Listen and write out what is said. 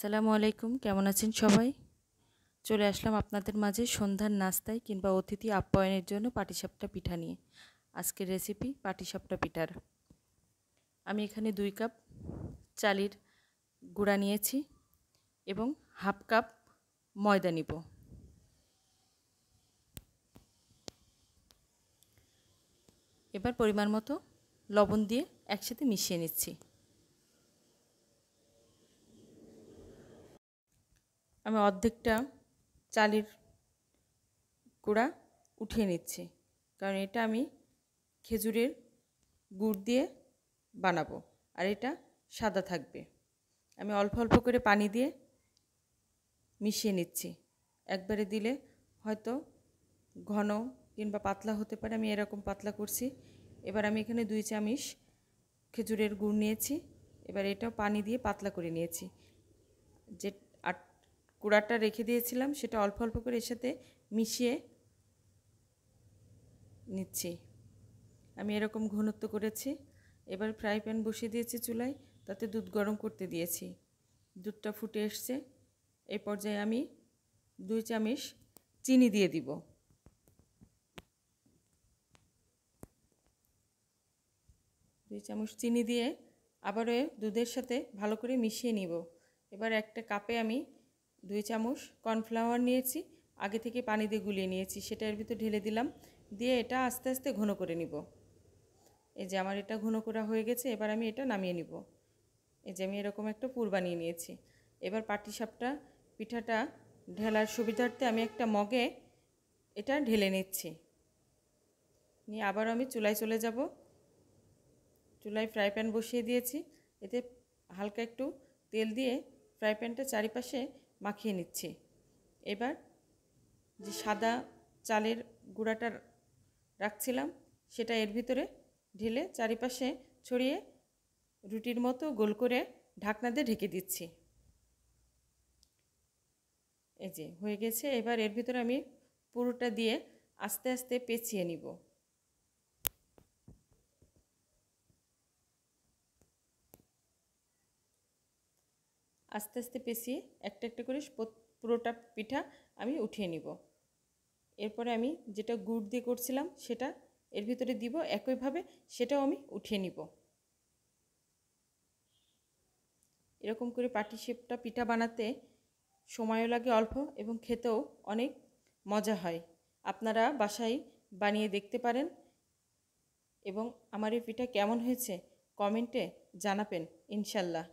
আসসালামু আলাইকুম, কেমন আছেন সবাই? চলে আসলাম আপনাদের মাঝে সন্ধ্যার নাস্তায় কিংবা অতিথি আপ্যায়নের জন্য পাটিসাপটা পিঠা নিয়ে। আজকের রেসিপি পাটিসাপটা পিঠার। আমি এখানে 2 কাপ চালের গুঁড়া নিয়েছি এবং হাফ কাপ ময়দা নিব। এবার পরিমাণ মতো লবণ দিয়ে একসাথে মিশিয়ে নিচ্ছি। আমি অর্ধেকটা চালের গুঁড়া উঠিয়ে নিচ্ছি, কারণ এটা আমি খেজুরের গুড় দিয়ে বানাবো আর এটা সাদা থাকবে। আমি অল্প অল্প করে পানি দিয়ে মিশিয়ে নিচ্ছি। একবারে দিলে হয়তো ঘন কিংবা পাতলা হতে পারে, আমি এরকম পাতলা করছি। এবার আমি এখানে 2 চামচ খেজুরের গুড় নিয়েছি, এবার এটাও পানি দিয়ে পাতলা করে নিয়েছি। যে গুঁড়াটা রেখে দিয়েছিলাম সেটা অল্প অল্প করে এর সাথে মিশিয়ে নিচ্ছি। আমি এরকম ঘনত্ব করেছি। এবার ফ্রাই প্যান বসিয়ে দিয়েছি চুলায়, তাতে দুধ গরম করতে দিয়েছি। দুধটা ফুটে এসছে, এই পর্যায়ে আমি 2 চামচ চিনি দিয়ে দিব। দুই চামচ চিনি দিয়ে আবারও দুধের সাথে ভালো করে মিশিয়ে নিব। এবার একটা কাপে আমি 2 চামচ কর্নফ্লাওয়ার নিয়েছি, আগে থেকে পানি দিয়ে গুলিয়ে নিয়েছি, সেটা এর ভিতর ঢেলে দিলাম। দিয়ে এটা আস্তে আস্তে ঘন করে নিব। এই যে আমার এটা ঘন করা হয়ে গেছে, এবার আমি এটা নামিয়ে নিব। এই যে আমি এরকম একটা পুর বানিয়ে নিয়েছি। এবার পাটিসাপটা পিঠাটা ঢেলার সুবিধার্থে আমি একটা মগে এটা ঢেলে নিচ্ছি। নিয়ে আবার আমি চুলায় চলে যাব। চুলায় ফ্রাই প্যান বসিয়ে দিয়েছি, এতে হালকা একটু তেল দিয়ে ফ্রাই প্যানটা চারিপাশে মাখিয়ে নিচ্ছি। এবার যে সাদা চালের গুঁড়াটা রাখছিলাম সেটা এর ভিতরে ঢেলে চারিপাশে ছড়িয়ে রুটির মতো গোল করে ঢাকনা দিয়ে ঢেকে দিচ্ছি। এই যে হয়ে গেছে। এবার এর ভিতরে আমি পুরোটা দিয়ে আস্তে আস্তে পেঁচিয়ে নিব। আস্তে আস্তে পেঁচিয়ে একটা একটা করে পুরোটা পিঠা আমি উঠিয়ে নিব। এরপরে আমি যেটা গুড় দিয়ে করছিলাম সেটা এর ভিতরে দিব, একইভাবে সেটাও আমি উঠিয়ে নিব। এরকম করে পাটিসাপটা পিঠা বানাতে সময়ও লাগে অল্প এবং খেতেও অনেক মজা হয়। আপনারা বাসায় বানিয়ে দেখতে পারেন এবং আমার এই পিঠা কেমন হয়েছে কমেন্টে জানাবেন ইনশাল্লাহ।